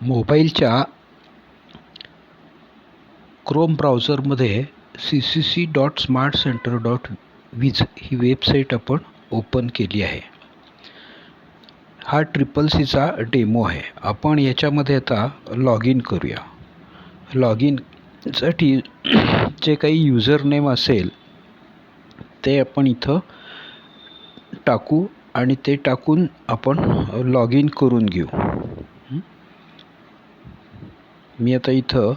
मोबाईलच्या Chrome ब्राउझरमध्ये ccc.smartcenter.wiz ही website आपण open केली आहे. हा CCCचा डेमो आहे. आपण याच्यामध्ये आता लॉग इन करूया. लॉग इनसाठी जे काही युजर नेम असेल ते आपण इथं टाकू आणि ते टाकून आपण लॉग इन करून घेऊ. मी आता इथं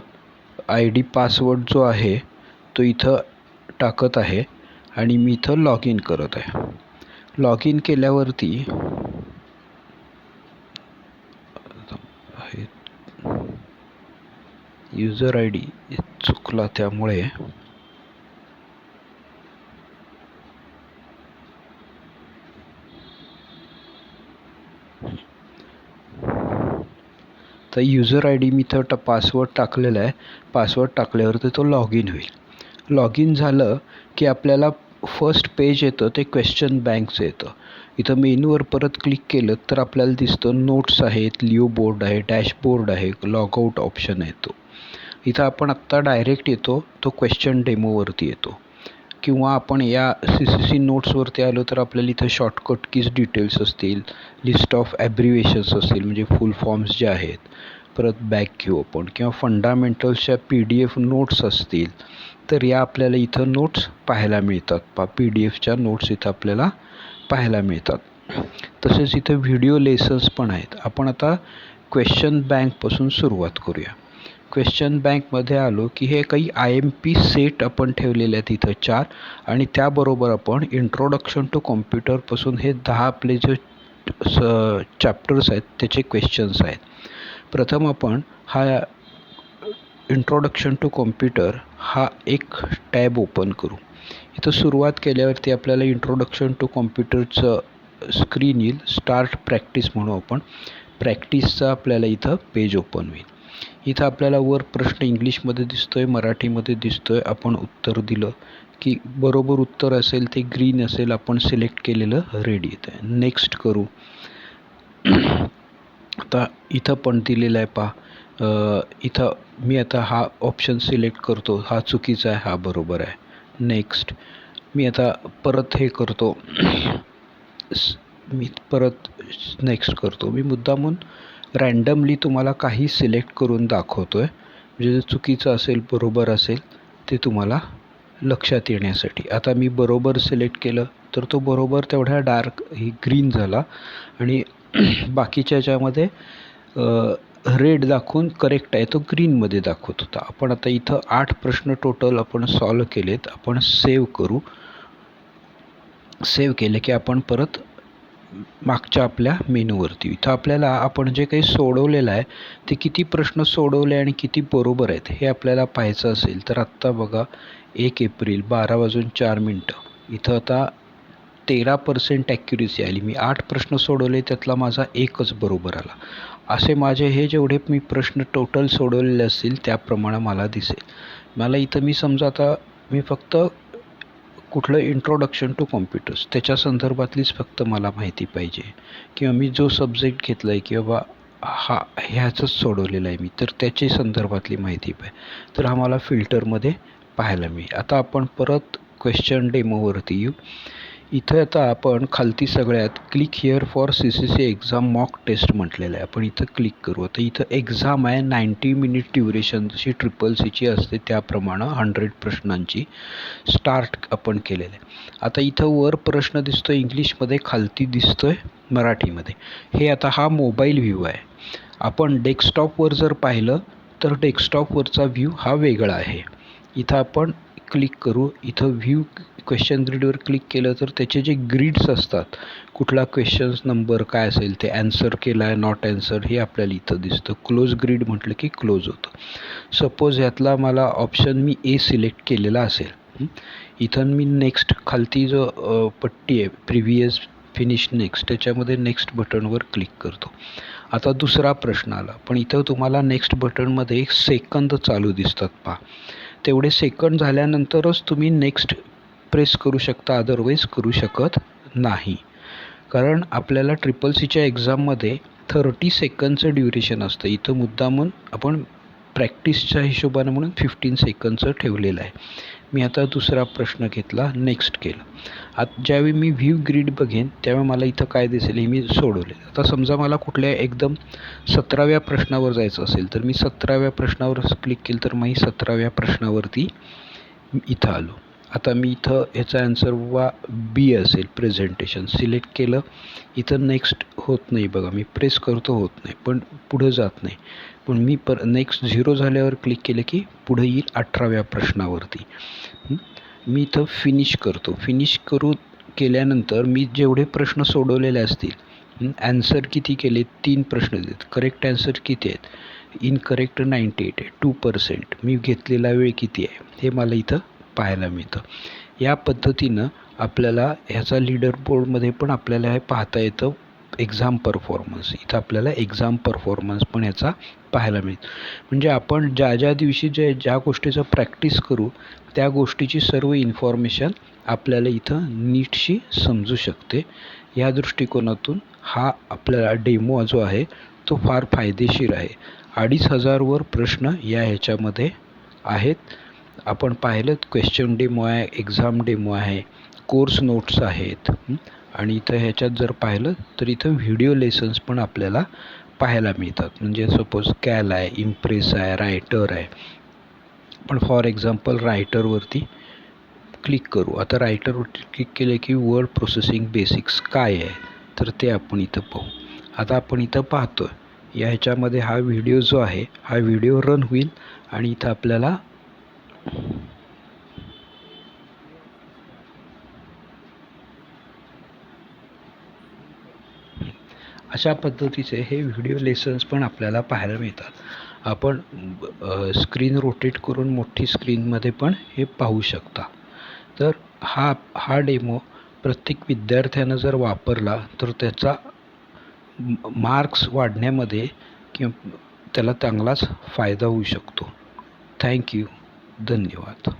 ID पासवर्ड जो आहे तो इथं टाकत आहे आणि मी इथं लॉग इन करत आहे. लॉग इन केल्यावरती युजर ID चुकला, त्यामुळे तर युजर ID मी इथं पासवर्ड टाकलेला आहे. पासवर्ड टाकल्यावरती तो लॉग इन होईल. लॉग इन झालं की आपल्याला फर्स्ट पेज येतं ते क्वेश्चन बँकचं येतं. इथं मेनूवर परत क्लिक केलं तर आपल्याला दिसतं नोट्स आहेत, लिओ बोर्ड आहे, डॅशबोर्ड आहे, लॉगआउट ऑप्शन आहे. तो इथं आपण आत्ता डायरेक्ट येतो तो क्वेश्चन डेमोवरती येतो, किंवा आपण या CCC नोट्सवरती आलो तर आपल्याला इथं शॉर्टकट कीज डिटेल्स असतील, लिस्ट ऑफ ॲब्रिवेशन्स असतील म्हणजे फुल फॉर्म्स जे आहेत, परत बॅक घेऊ आपण, किंवा फंडामेंटल्सच्या PDF नोट्स असतील तर या आपल्याला इथं नोट्स पाहायला मिळतात. PDFच्या नोट्स इथं आपल्याला पाहायला मिळतात. तसेच इथं व्हिडिओ लेसन्स पण आहेत. आपण आता क्वेश्चन बँकपासून सुरुवात करूया. क्वेश्चन बँकमध्ये आलो की हे काही IMP सेट आपण ठेवलेले आहेत इथं 4, आणि त्याबरोबर आपण इंट्रोडक्शन टू कॉम्प्युटरपासून हे 10 आपले जे चॅप्टर्स आहेत त्याचे क्वेश्चन्स आहेत. प्रथम आपण हा इंट्रोडक्शन टू कॉम्प्युटर हा एक टॅब ओपन करू. इथं सुरुवात केल्यावरती आपल्याला इंट्रोडक्शन टू कॉम्प्युटरचं स्क्रीन येईल. स्टार्ट प्रॅक्टिस म्हणू आपण. प्रॅक्टिसचा आपल्याला इथं पेज ओपन होईल. इथं आपल्याला वर प्रश्न इंग्लिशमध्ये दिसतोय, मराठीमध्ये दिसतोय. आपण उत्तर दिलं की बरोबर उत्तर असेल ते ग्रीन असेल, आपण सिलेक्ट केलेलं रेड येतं आहे. नेक्स्ट करू. आता इथं पण दिलेलं आहे पहा. इथं मी आता हा ऑप्शन सिलेक्ट करतो, हा चुकीचा आहे, हा बरोबर आहे. नेक्स्ट. मी आता परत हे करतो, मी परत नेक्स्ट करतो. मी मुद्दामून रँडमली तुम्हाला काही सिलेक्ट करून दाखवतो आहे, म्हणजे जे चुकीचं असेल बरोबर असेल ते तुम्हाला लक्षात येण्यासाठी. आता मी बरोबर सिलेक्ट केलं तर तो बरोबर तेवढ्या डार्क ही ग्रीन झाला, आणि बाकीच्या याच्यामध्ये रेड दाखवून करेक्ट आहे तो ग्रीनमध्ये दाखवत होता. आपण आता इथं 8 प्रश्न टोटल आपण सॉल्व केलेत. आपण सेव्ह करू. सेव्ह केले की आपण परत मागच्या आपल्या मेनूवरती, इथं आपल्याला आपण जे काही सोडवलेलं आहे ते किती प्रश्न सोडवले आणि किती बरोबर आहेत हे आपल्याला पाहायचं असेल तर आत्ता बघा 1 एप्रिल 12:04 इथं आता 13% ॲक्युरेसी आली. मी 8 प्रश्न सोडवले, त्यातला माझा एकच बरोबर आला. असे माझे हे जेवढे मी प्रश्न टोटल सोडवलेले असतील त्याप्रमाणे मला दिसेल. मला इथं मी समजा आता मी फक्त कुठलं इंट्रोडक्शन टू कॉम्प्युटर्स त्याच्या संदर्भातलीच फक्त मला माहिती पाहिजे, किंवा मी जो सब्जेक्ट घेतला आहे किंवा ह्याचंच सोडवलेलं आहे मी, तर त्याची संदर्भातली माहिती पाहिजे तर आम्हाला फिल्टरमध्ये पाहायला मिळेल. आता आपण परत क्वेश्चन डेमोवरती येऊ. इथं आता आपण खालती सगळ्यात click here for CCC exam mock test म्हटलेलं आहे. आपण इथं क्लिक करू. आता इथं एक्झाम आहे 90 मिनिट ड्युरेशन, जशी CCCची असते त्याप्रमाणे 100 प्रश्नांची स्टार्ट आपण केलेलं आहे. आता इथं वर प्रश्न दिसतोय इंग्लिशमध्ये, खालती दिसतोय मराठीमध्ये. हे आता हा मोबाईल व्ह्यू आहे. आपण डेस्कटॉपवर जर पाहिलं तर डेस्कटॉपवरचा व्ह्यू हा वेगळा आहे. इथं आपण क्लिक करू. इथं व्ह्यू क्वेश्चन ग्रीडवर क्लिक केलं तर त्याचे जे ग्रीड्स असतात, कुठला क्वेश्चन्स नंबर काय असेल ते ॲन्सर केला आहे, नॉट ॲन्सर, हे आपल्याला इथं दिसतं. क्लोज ग्रीड म्हटलं की क्लोज होतं. सपोज ह्यातला मला ऑप्शन मी A सिलेक्ट केलेला असेल, इथं मी नेक्स्ट खालती जो पट्टी आहे प्रिव्हियस फिनिश नेक्स्ट, त्याच्यामध्ये नेक्स्ट बटनवर क्लिक करतो. आता दुसरा प्रश्न आला, पण इथं तुम्हाला नेक्स्ट बटनमध्ये सेकंद चालू दिसतात पहा. तेवढे सेकंड झाल्यानंतरच तुम्ही नेक्स्ट प्रेस करू शकता, अदरवाईज करू शकत नाही. कारण आपल्याला CCCच्या एक्झाममध्ये 30 सेकंदचं ड्युरेशन असतं. इथं मुद्दामून आपण प्रॅक्टिसच्या हिशोबानं म्हणून 15 सेकंदचं ठेवलेलं आहे. मी आता दुसरा प्रश्न घेतला, नेक्स्ट केलं. आता ज्यावेळी मी व्ह्यू ग्रीड बघेन त्यावेळी मला इथं काय दिसेल हे मी सोडवले. आता समजा मला कुठल्या एकदम 17व्या प्रश्नावर जायचं असेल तर मी 17व्या प्रश्नावर क्लिक केलं तर मी 17व्या प्रश्नावरती इथं आलो. आता मी इथं ह्याचा आन्सर बी असेल, प्रेझेंटेशन सिलेक्ट केलं. इथं नेक्स्ट होत नाही बघा, मी प्रेस करतो होत नाही, पण पुढं जात नाही. पण मी नेक्स्ट 0 झाल्यावर क्लिक केलं की पुढे येईल 18व्या प्रश्नावरती. मी इथं फिनिश करतो. फिनिश केल्यानंतर मी जेवढे प्रश्न सोडवलेले असतील, ॲन्सर किती केले, 3 प्रश्न देत, करेक्ट ॲन्सर किती आहेत, इनकरेक्ट 98 आहे, 2%, मी घेतलेला वेळ किती आहे हे मला इथं पाहायला मिळतं. या पद्धतीनं आपल्याला ह्याचा लीडर बोर्डमध्ये पण आपल्याला हे पाहता येतं. एक्झाम परफॉर्मन्स, इथं आपल्याला एक्झाम परफॉर्मन्स पण याचा पाहायला मिळतं. म्हणजे आपण ज्या दिवशी ज्या गोष्टीचं प्रॅक्टिस करू त्या गोष्टीची सर्व इन्फॉर्मेशन आपल्याला इथं नीटशी समजू शकते. या दृष्टिकोनातून हा आपल्याला डेमो जो आहे तो फार फायदेशीर आहे. 2500 प्रश्न ह्याच्यामध्ये आहेत. आपण पाहिलं क्वेश्चन डेमो आहे, एक्झाम डेमो आहे, कोर्स नोट्स आहेत, आणि इथं ह्याच्यात जर पाहिलं तर इथं व्हिडिओ लेसन्स पण आपल्याला पाहायला मिळतात. म्हणजे सपोज कॅल आहे, इम्प्रेस आहे, रायटर आहे. पण फॉर एक्झाम्पल रायटरवरती क्लिक करू. आता रायटरवरती क्लिक केले की वर्ड प्रोसेसिंग बेसिक्स काय आहे तर ते आपण इथं पाहू. आता आपण इथं पाहतो या ह्याच्यामध्ये हा व्हिडिओ जो आहे हा व्हिडिओ रन होईल आणि इथं आपल्याला अशा पद्धतीचे हे व्हिडिओ लेसन्स पण आपल्याला पाहायला मिळतात. आपण स्क्रीन रोटेट करून मोठी स्क्रीनमध्ये पण हे पाहू शकता. तर हा डेमो प्रत्येक विद्यार्थ्यानं जर वापरला तर त्याचा मार्क्स वाढण्यामध्ये किंवा त्याला चांगलाच फायदा होऊ शकतो. थँक्यू. धन्यवाद.